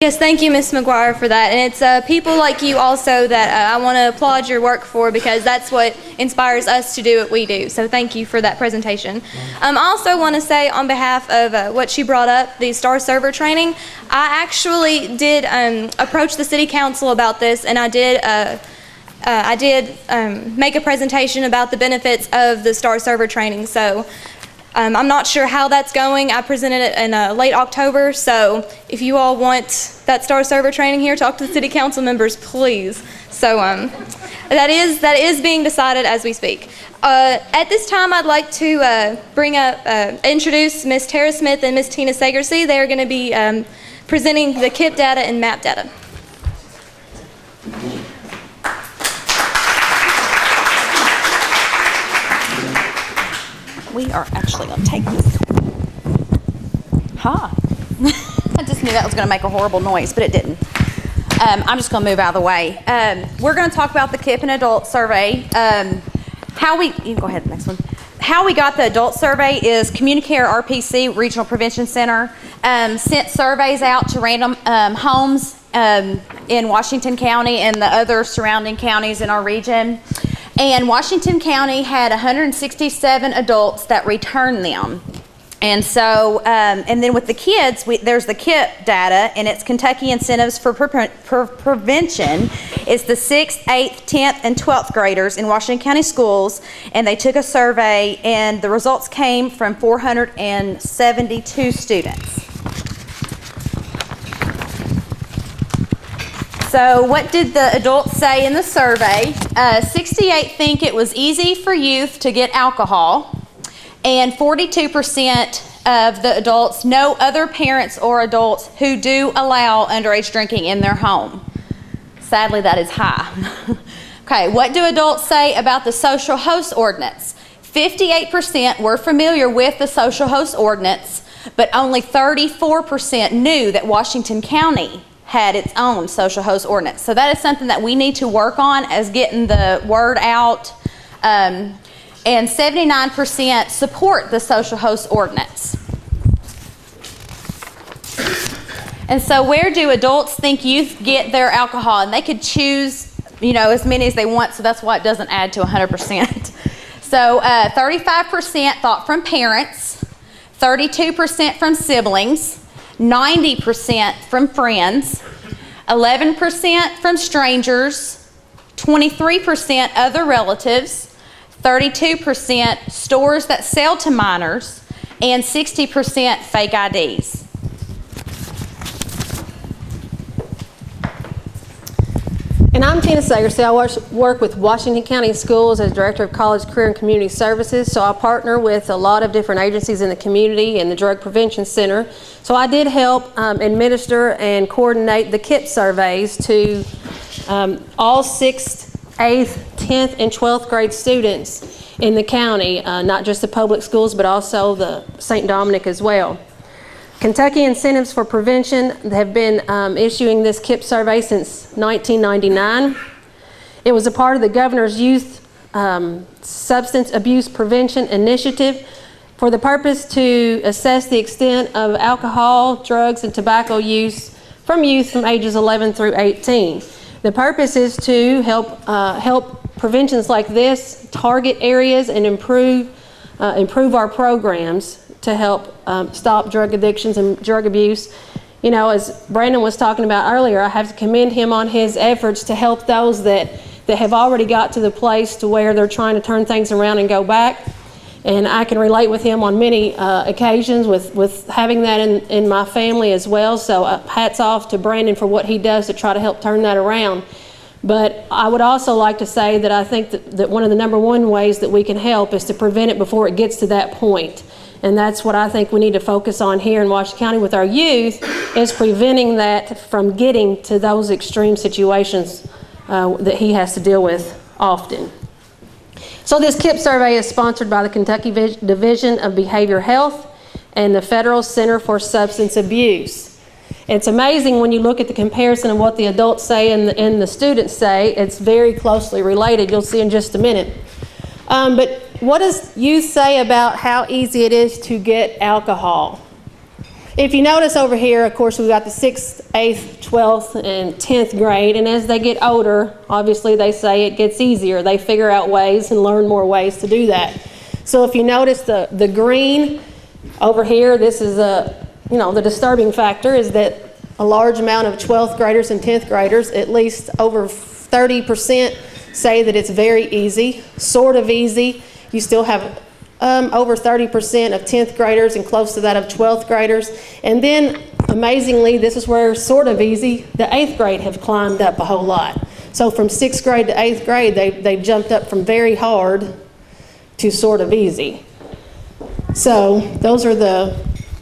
Yes, thank you, Ms. McGuire, for that. And it's people like you also that I want to applaud your work for, because that's what inspires us to do what we do. So thank you for that presentation. I also want to say, on behalf of what she brought up, the Star Server training, I actually did approach the City Council about this, and I did make a presentation about the benefits of the Star Server training. So I'm not sure how that's going. I presented it in late October, so if you all want that Star Server training here, talk to the City Council members, please. So that is being decided as we speak. At this time, I'd like to introduce Ms. Tara Smith and Ms. Tina Sagersey. They're going to be presenting the KIP data and MAP data. We are actually going to take this. Ha! I just knew that was going to make a horrible noise, but it didn't. I'm just going to move out of the way. We're going to talk about the KIP and adult survey. You can go ahead, next one. How we got the adult survey is CommuniCare RPC, Regional Prevention Center, sent surveys out to random homes in Washington County and the other surrounding counties in our region. And Washington County had 167 adults that returned them. And so, and then with the kids, there's the KIP data, and it's Kentucky Incentives for Prevention. It's the 6th, 8th, 10th, and 12th graders in Washington County schools, and they took a survey, and the results came from 472 students. So what did the adults say in the survey? 68 think it was easy for youth to get alcohol, and 42% of the adults know other parents or adults who do allow underage drinking in their home. Sadly, that is high. Okay, what do adults say about the social host ordinance? 58% were familiar with the social host ordinance, but only 34% knew that Washington County had its own social host ordinance. So that is something that we need to work on as getting the word out. And 79% support the social host ordinance. And so where do adults think youth get their alcohol? And they could choose, as many as they want, so that's why it doesn't add to 100%. So 35% thought from parents, 32% from siblings, 90% from friends, 11% from strangers, 23% other relatives, 32% stores that sell to minors, and 60% fake IDs. And I'm Tina Sagersey. I work with Washington County Schools as Director of College, Career, and Community Services. So I partner with a lot of different agencies in the community and the Drug Prevention Center. So I did help administer and coordinate the KIP surveys to all 6th, 8th, 10th, and 12th grade students in the county, not just the public schools, but also the St. Dominic as well. Kentucky Incentives for Prevention have been issuing this KIP survey since 1999. It was a part of the Governor's Youth Substance Abuse Prevention Initiative for the purpose to assess the extent of alcohol, drugs, and tobacco use from youth from ages 11 through 18. The purpose is to help preventions like this target areas and improve our programs to help stop drug addictions and drug abuse. As Brandon was talking about earlier, I have to commend him on his efforts to help those that have already got to the place to where they're trying to turn things around and go back. And I can relate with him on many occasions with having that in my family as well. So hats off to Brandon for what he does to try to help turn that around. But I would also like to say that I think that one of the #1 ways that we can help is to prevent it before it gets to that point. And that's what I think we need to focus on here in Washington County with our youth, is preventing that from getting to those extreme situations that he has to deal with often. So this KIP survey is sponsored by the Kentucky Division of Behavioral Health and the Federal Center for Substance Abuse. It's amazing when you look at the comparison of what the adults say and the students say. It's very closely related. You'll see in just a minute. But what does youth say about how easy it is to get alcohol? If you notice over here, of course, we've got the 6th, 8th, 12th, and 10th grade, and as they get older, obviously they say it gets easier. They figure out ways and learn more ways to do that. So if you notice the green over here, this is the disturbing factor is that a large amount of 12th graders and 10th graders, at least over 30%, say that it's very easy, sort of easy. You still have over 30% of 10th graders and close to that of 12th graders. And then, amazingly, this is where sort of easy, the 8th grade have climbed up a whole lot. So from 6th grade to 8th grade, they've jumped up from very hard to sort of easy. So those are the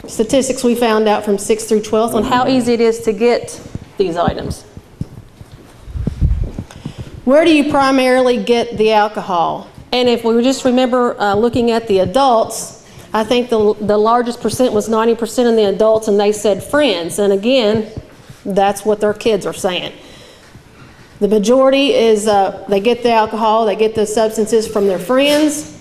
statistics we found out from 6th through 12th on how easy it is to get these items. Where do you primarily get the alcohol? And if we just remember looking at the adults, I think the largest percent was 90% in the adults, and they said friends. And again, that's what their kids are saying. The majority is they get the alcohol, they get the substances from their friends.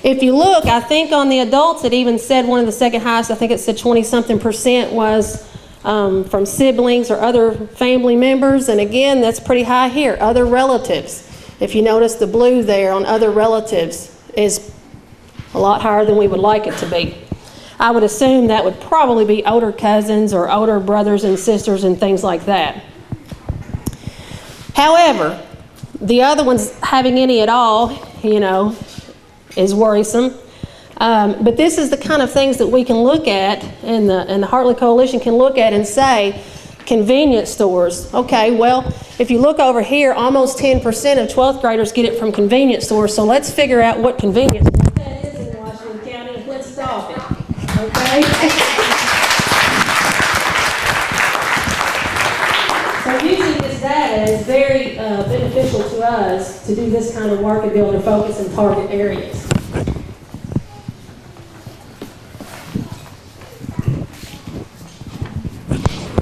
If you look, I think on the adults, it even said one of the second highest, I think it said 20-something% was from siblings or other family members. And again, that's pretty high here, other relatives. If you notice the blue there on other relatives is a lot higher than we would like it to be. I would assume that would probably be older cousins or older brothers and sisters and things like that. However, the other ones having any at all, is worrisome. But this is the kind of things that we can look at, and the Heartland Coalition can look at and say, convenience stores. Okay, well, if you look over here, almost 10% of 12th graders get it from convenience stores. So let's figure out what convenience store that is in Washington County and let's solve it. Okay? So using this data is very beneficial to us to do this kind of work and be able to focus and target areas.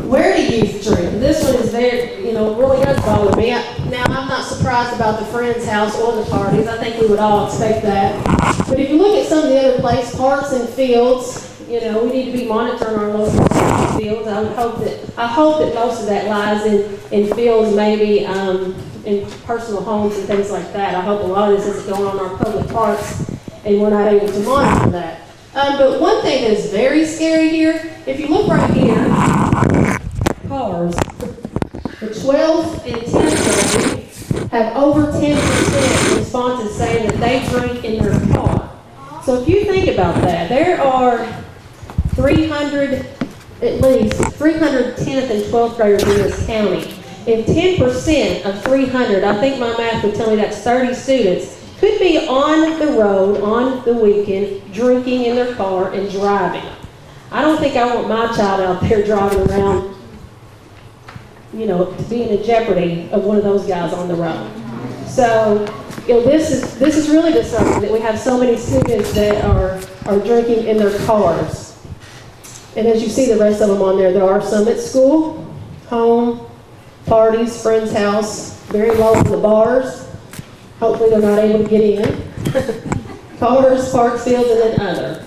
Where to use the drink? This one is very, really does bother me. Now, I'm not surprised about the friend's house or the parties. I think we would all expect that. But if you look at some of the other places, parks and fields, we need to be monitoring our local parks and fields. I hope that most of that lies in fields, maybe in personal homes and things like that. I hope a lot of this isn't going on in our public parks, and we're not able to monitor that. But one thing that is very scary here, if you look right here, cars. The 12th and 10th grade have over 10% responses saying that they drink in their car. So if you think about that, there are at least 300 10th and 12th graders in this county. And 10% of 300, I think my math would tell me that's 30 students, could be on the road on the weekend drinking in their car and driving. I don't think I want my child out there driving around to be in a jeopardy of one of those guys on the road. So, this is really disturbing that we have so many students that are drinking in their cars. And as you see the rest of them on there are some at school, home, parties, friend's house, very low in the bars. Hopefully they're not able to get in. Cars, park fields, and then other.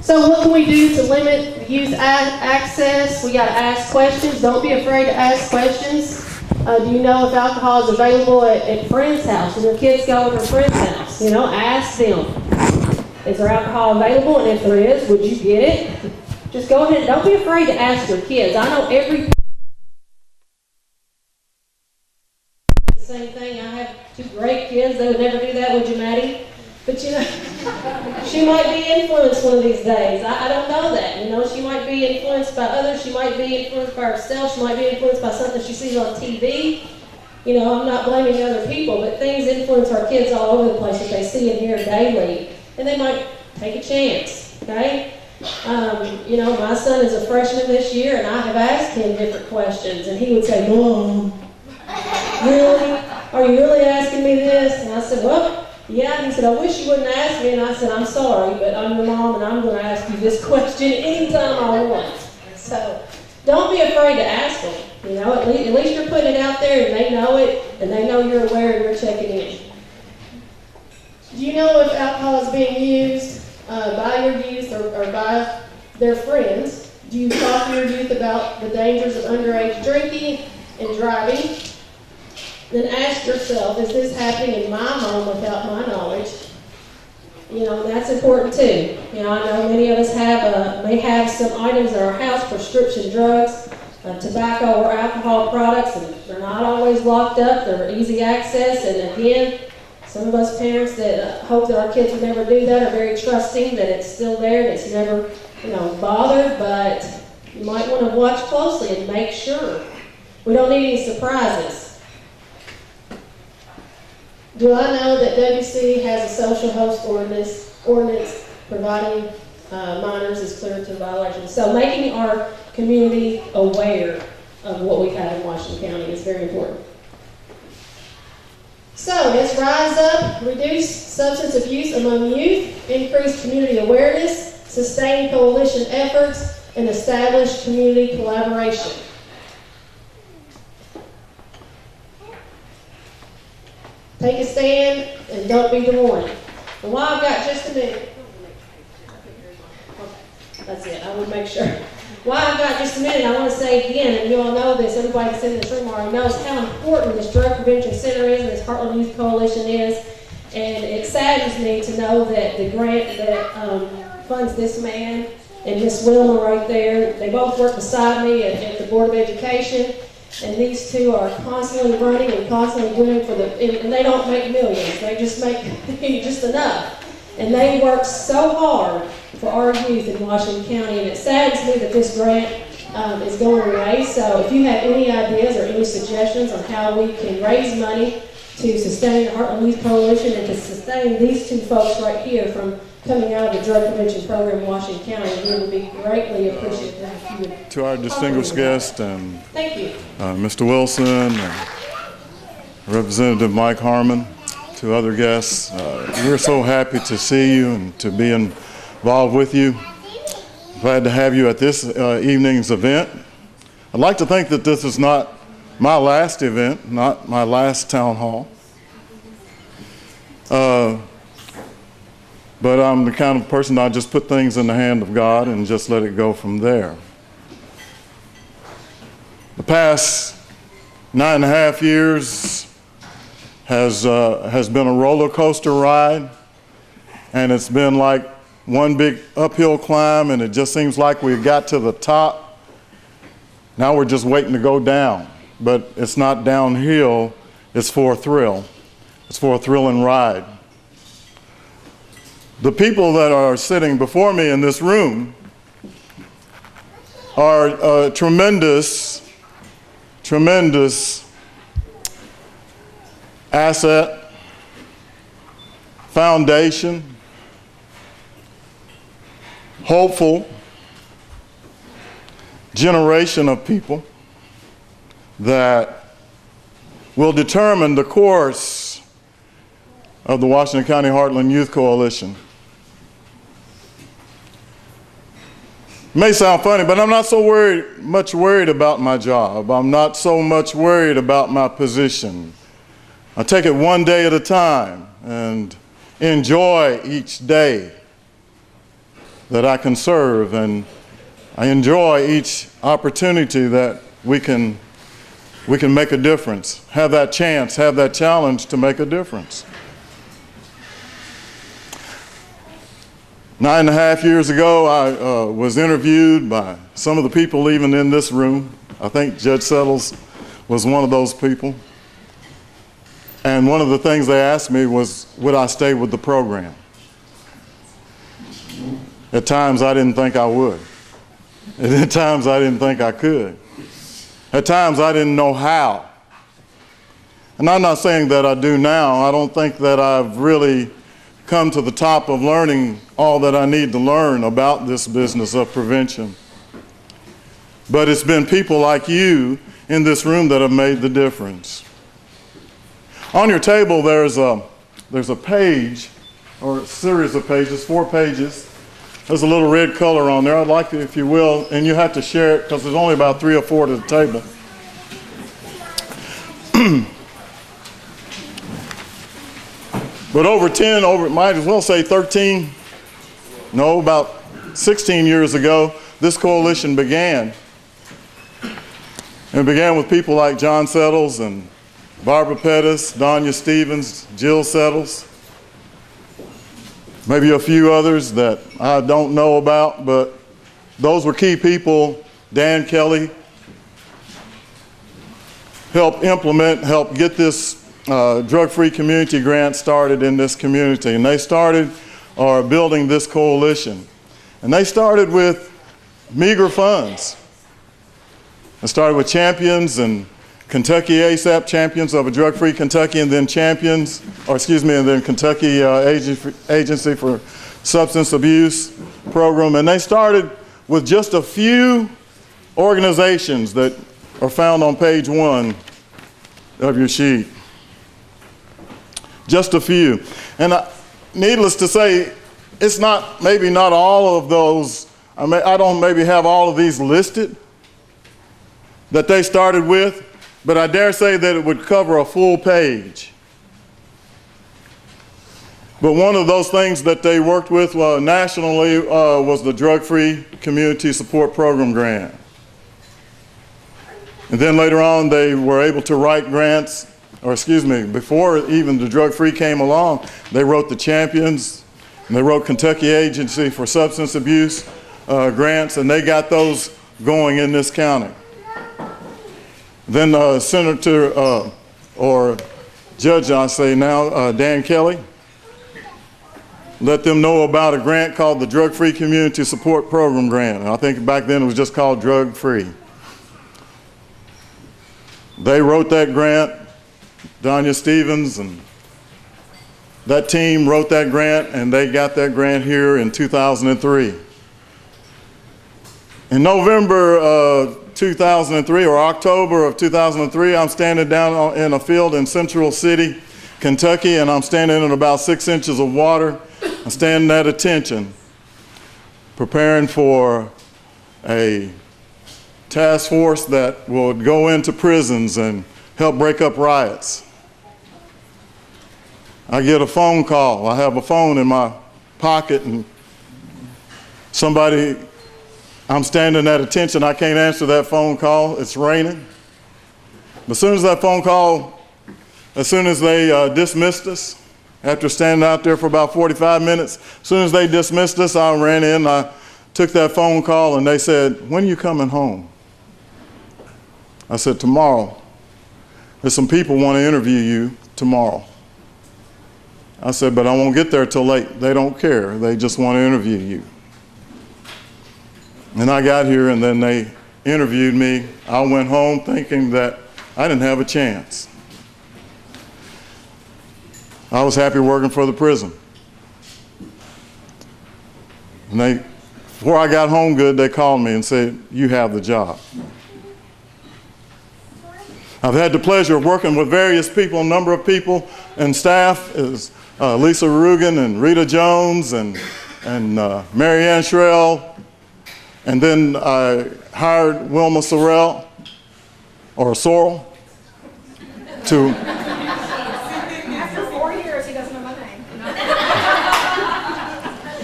So what can we do to limit the youth access? We got to ask questions. Don't be afraid to ask questions. Do you know if alcohol is available at friends' house? When your kids go to their friend's house, ask them. Is there alcohol available? And if there is, would you get it? Just go ahead. Don't be afraid to ask your kids. I know same thing. I have two great kids. They would never do that, would you, Maddie? But she might be influenced one of these days. I don't know that. She might be influenced by others. She might be influenced by herself. She might be influenced by something she sees on TV. I'm not blaming other people, but things influence our kids all over the place that they see and hear daily. And they might take a chance, okay? My son is a freshman this year, and I have asked him different questions, and he would say, Mom, really? Are you really asking me this? And I said, well, yeah. And he said, I wish you wouldn't ask me. And I said, I'm sorry, but I'm your mom, and I'm going to ask you this question anytime I want. So don't be afraid to ask them. At least you're putting it out there, and they know it, and they know you're aware and you're checking in. Do you know if alcohol is being used by your youth or by their friends? Do you talk to your youth about the dangers of underage drinking and driving? Then ask yourself, is this happening in my home without my knowledge? You know, that's important too. You know, I know many of us may have some items in our house, prescription drugs, tobacco or alcohol products, and they're not always locked up. They're easy access, and again, some of us parents that hope that our kids will never do that are very trusting that it's still there and it's never, you know, bothered, but you might want to watch closely and make sure. We don't need any surprises. Do I know that WC has a social host ordinance providing minors is clear to violation? So making our community aware of what we have in Washington County is very important. So let's rise up, reduce substance abuse among youth, increase community awareness, sustain coalition efforts, and establish community collaboration. Take a stand and don't be the one. And while I've got just a minute, okay, that's it, I would make sure. While I've got just a minute, I want to say again, and you all know this, everybody that's in this room already knows how important this Drug Prevention Center is and this Heartland Youth Coalition is. And it saddens me to know that the grant that funds this man and Miss Wilma right there, they both work beside me at the Board of Education. And these two are constantly running and constantly doing and they don't make millions, they just make just enough. And they work so hard for our youth in Washington County, and it saddens me that this grant is going away. So if you have any ideas or any suggestions on how we can raise money to sustain the Heartland Youth Coalition and to sustain these two folks right here from coming out of the drug prevention program in Washington County, we would be greatly appreciative if you would. To our distinguished guest and thank you. Mr. Wilson and Representative Mike Harmon, to other guests, we're so happy to see you and to be involved with you. Glad to have you at this evening's event. I'd like to think that this is not my last event, not my last town hall. But I'm the kind of person I just put things in the hand of God and just let it go from there. The past 9.5 years has been a roller coaster ride, and it's been like one big uphill climb, and it just seems like we got to the top. Now we're just waiting to go down, but it's not downhill, it's for a thrill. It's for a thrilling ride. The people that are sitting before me in this room are a tremendous asset, foundation, hopeful generation of people that will determine the course of the Washington County Heartland Youth Coalition. It may sound funny, but I'm not so much worried about my job. I'm not so much worried about my position. I take it one day at a time and enjoy each day that I can serve, and I enjoy each opportunity that we can make a difference, have that chance, have that challenge to make a difference. 9.5 years ago, I was interviewed by some of the people even in this room. I think Judge Settles was one of those people. And one of the things they asked me was, would I stay with the program? At times, I didn't think I would. And at times, I didn't think I could. At times, I didn't know how. And I'm not saying that I do now. I don't think that I've really come to the top of learning all that I need to learn about this business of prevention. But it's been people like you in this room that have made the difference. On your table, there's a page, or a series of pages, 4 pages. There's a little red color on there. I'd like you, if you will, and you have to share it because there's only about 3 or 4 to the table. But over 10, might as well say 13 no, about 16 years ago, this coalition began. And it began with people like John Settles and Barbara Pettis, Donya Stevens, Jill Settles, maybe a few others that I don't know about, but those were key people. Dan Kelly helped implement, helped get this drug-free community grant started in this community. And they started building this coalition. And they started with meager funds. It started with champions and Kentucky ASAP, champions of a drug-free Kentucky, and then champions, or excuse me, and then Kentucky Agency for Substance Abuse program. And they started with just a few organizations that are found on page 1 of your sheet. Just a few. And needless to say, it's not, maybe not all of those, I don't maybe have all of these listed that they started with, but I dare say that it would cover a full page. But one of those things that they worked with nationally was the Drug-Free Community Support Program grant. And then later on, they were able to write grants, or excuse me, before even the Drug-Free came along, they wrote the Champions, and they wrote Kentucky Agency for Substance Abuse grants, and they got those going in this county. Then Senator, or Judge, I say now, Dan Kelly, let them know about a grant called the Drug-Free Community Support Program grant. And I think back then it was just called Drug-Free. They wrote that grant, Donya Stevens and that team wrote that grant, and they got that grant here in 2003. In November of 2003, or October of 2003, I'm standing down in a field in Central City, Kentucky, and I'm standing in about 6 inches of water. I'm standing at attention, preparing for a task force that will go into prisons and help break up riots. I get a phone call. I have a phone in my pocket, and somebody, I'm standing at attention. I can't answer that phone call. It's raining. But as soon as that phone call, as soon as they dismissed us, after standing out there for about 45 minutes, as soon as they dismissed us, I ran in, I took that phone call, and they said, "When are you coming home?" I said, "Tomorrow. There's some people want to interview you tomorrow." I said, "But I won't get there till late." They don't care. They just want to interview you. And I got here, and then they interviewed me. I went home thinking that I didn't have a chance. I was happy working for the prison. And before I got home good, they called me and said, "You have the job." I've had the pleasure of working with various people, a number of people and staff, is Lisa Rugen and Rita Jones and Mary Ann Shrell. And then I hired Wilma Sorrell, or Sorrell, to... After 4 years, he doesn't know my name.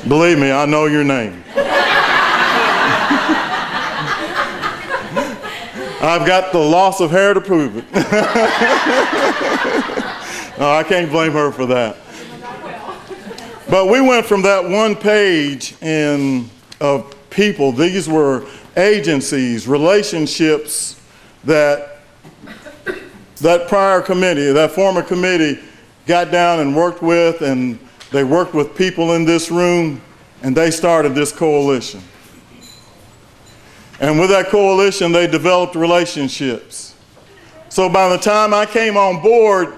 Believe me, I know your name. I've got the loss of hair to prove it. No, I can't blame her for that. But we went from that one page of people. These were agencies, relationships that prior committee, that former committee got down and worked with, and they worked with people in this room, and they started this coalition. And with that coalition, they developed relationships. So by the time I came on board,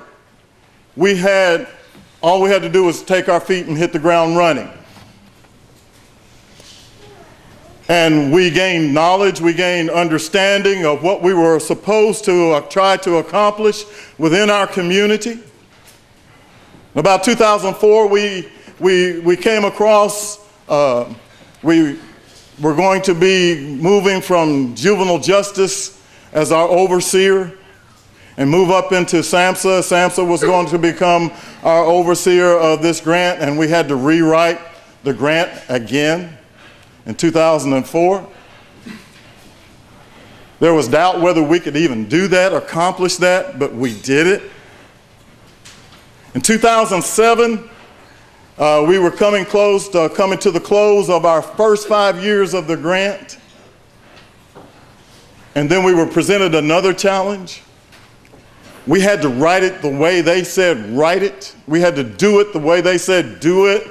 all we had to do was take our feet and hit the ground running. And we gained knowledge, we gained understanding of what we were supposed to try to accomplish within our community. About 2004, we came across, we were going to be moving from juvenile justice as our overseer and move up into SAMHSA. SAMHSA was going to become our overseer of this grant, and we had to rewrite the grant again in 2004. There was doubt whether we could even do that, accomplish that, but we did it. In 2007, we were coming to the close of our first 5 years of the grant. And then we were presented another challenge. We had to write it the way they said write it. We had to do it the way they said do it.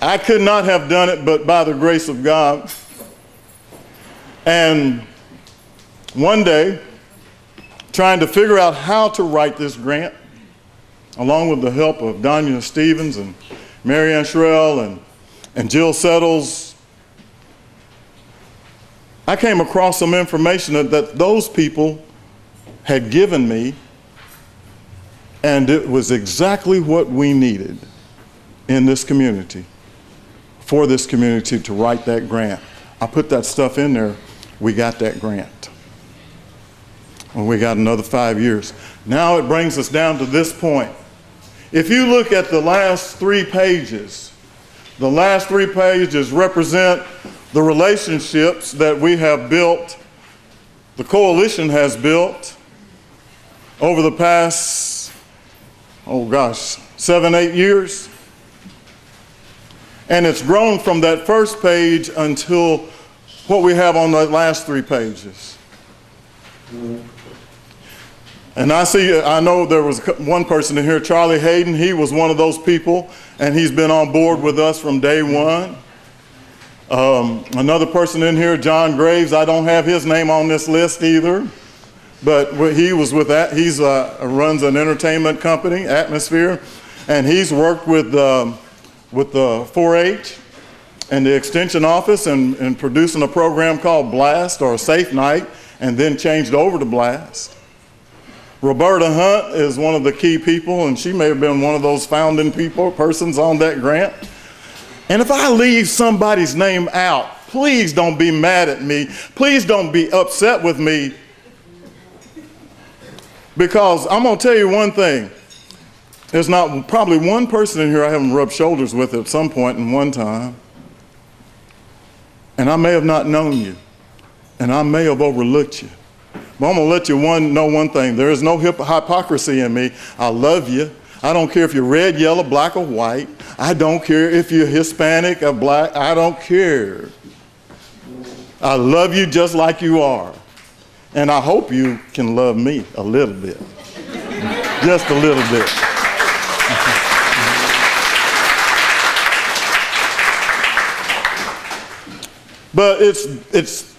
I could not have done it but by the grace of God. And one day, trying to figure out how to write this grant, along with the help of Donya Stevens and Marianne Shrell and Jill Settles, I came across some information that those people had given me, and it was exactly what we needed in this community, for this community to write that grant. I put that stuff in there. We got that grant. And we got another 5 years. Now it brings us down to this point. If you look at the last 3 pages, the last 3 pages represent the relationships that we have built, the coalition has built over the past, 7, 8 years. And it's grown from that first page until what we have on the last 3 pages. And I know there was one person in here, Charlie Hayden. He was one of those people, and he's been on board with us from day one. Another person in here, John Graves. I don't have his name on this list either, but he was with that. He's runs an entertainment company, Atmosphere, and he's worked with the 4-H and the Extension Office and producing a program called Blast, or Safe Night, and then changed over to Blast. Roberta Hunt is one of the key people, and she may have been one of those founding persons on that grant. And if I leave somebody's name out, please don't be mad at me. Please don't be upset with me, because I'm going to tell you one thing. There's not probably one person in here I haven't rubbed shoulders with at some point in one time. And I may have not known you, and I may have overlooked you. But I'm going to let you know one thing. There is no hypocrisy in me. I love you. I don't care if you're red, yellow, black, or white. I don't care if you're Hispanic or black. I don't care. I love you just like you are. And I hope you can love me a little bit. Just a little bit. But it's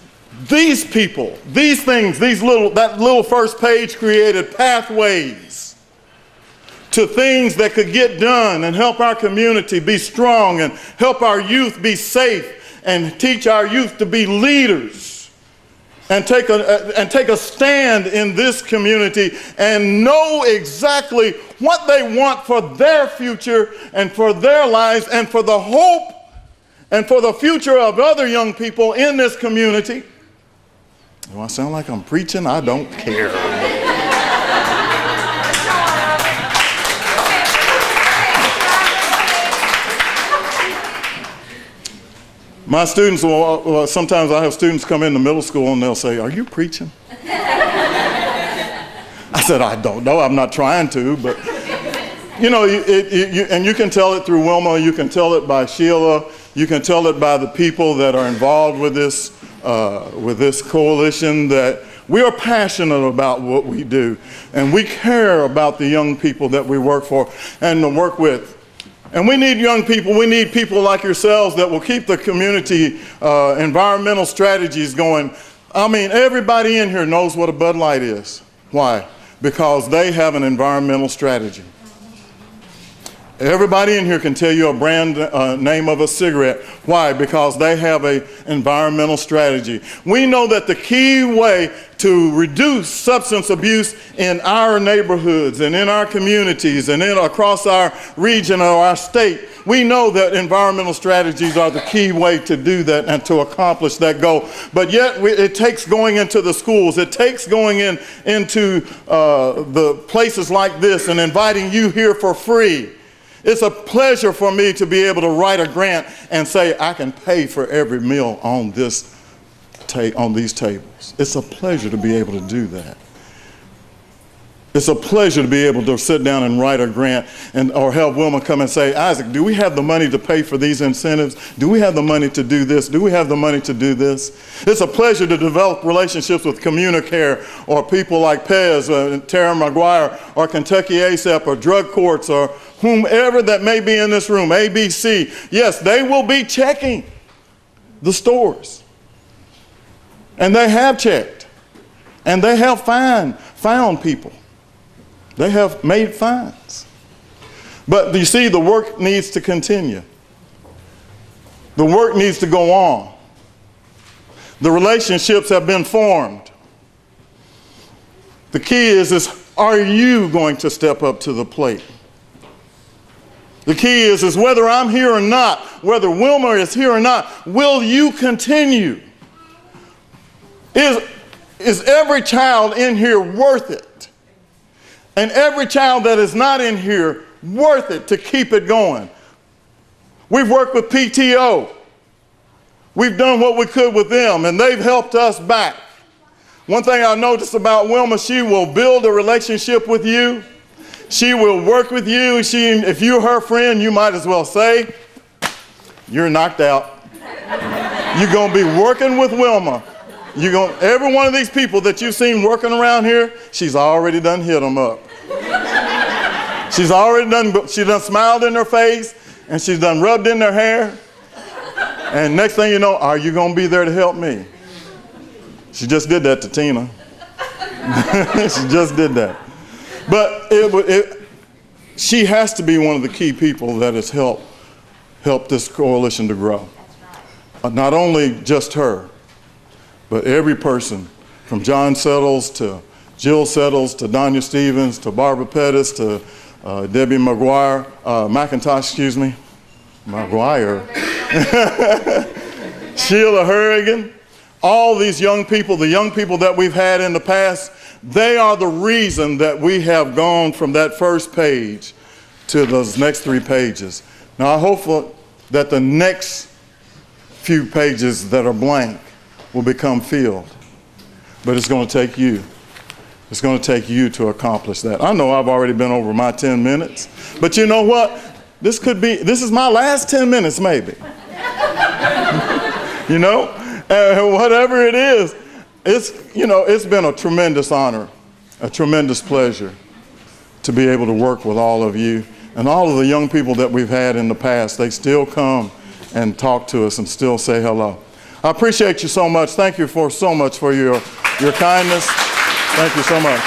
these people, these things, that little first page created pathways to things that could get done and help our community be strong and help our youth be safe and teach our youth to be leaders and take a stand in this community and know exactly what they want for their future and for their lives and for the hope and for the future of other young people in this community. Do I sound like I'm preaching? I don't care. My students sometimes I have students come into middle school and they'll say, "Are you preaching?" I said, "I don't know. I'm not trying to, but you know, and you can tell it through Wilma. You can tell it by Sheila. You can tell it by the people that are involved with this coalition, that we are passionate about what we do, and we care about the young people that we work for and to work with. And we need young people. We need people like yourselves that will keep the community environmental strategies going. I mean, everybody in here knows what a Bud Light is. Why? Because they have an environmental strategy. Everybody in here can tell you a brand name of a cigarette. Why? Because they have an environmental strategy. We know that the key way to reduce substance abuse in our neighborhoods and in our communities and across our region or our state, we know that environmental strategies are the key way to do that and to accomplish that goal. But yet it takes going into the schools. It takes going into the places like this and inviting you here for free It's a pleasure for me to be able to write a grant and say I can pay for every meal on these tables. It's a pleasure to be able to do that. It's a pleasure to be able to sit down and write a grant or have Wilma come and say, Isaac, do we have the money to pay for these incentives? Do we have the money to do this? Do we have the money to do this? It's a pleasure to develop relationships with Communicare or people like Pez, Tara McGuire, or Kentucky ASAP, or drug courts, or whomever that may be in this room, ABC. Yes, they will be checking the stores. And they have checked. And they have found people. They have made fines. But you see, the work needs to continue. The work needs to go on. The relationships have been formed. The key is are you going to step up to the plate? The key is whether I'm here or not, whether Wilma is here or not, will you continue? Is every child in here worth it? And every child that is not in here worth it to keep it going? We've worked with PTO. We've done what we could with them, and they've helped us back. One thing I noticed about Wilma, she will build a relationship with you. She will work with you. If you're her friend, you might as well say, you're knocked out. You're going to be working with Wilma. Every one of these people that you've seen working around here, she's already done hit them up. She's done smiled in their face, and she's done rubbed in their hair. And next thing you know, are you going to be there to help me? She just did that to Tina. She just did that. But she has to be one of the key people that has helped this coalition to grow. Not only just her, but every person, from John Settles to Jill Settles to Donya Stevens to Barbara Pettis to Debbie McGuire, Sheila Harrigan, all these young people, the young people that we've had in the past, they are the reason that we have gone from that first page to those next 3 pages. Now, I hope that the next few pages that are blank will become filled. But it's going to take you. It's going to take you to accomplish that. I know I've already been over my 10 minutes, but you know what? This is my last 10 minutes maybe. You know? Whatever it is, it's been a tremendous honor, a tremendous pleasure to be able to work with all of you. And all of the young people that we've had in the past, they still come and talk to us and still say hello. I appreciate you so much. Thank you so much for your kindness. Thank you so much.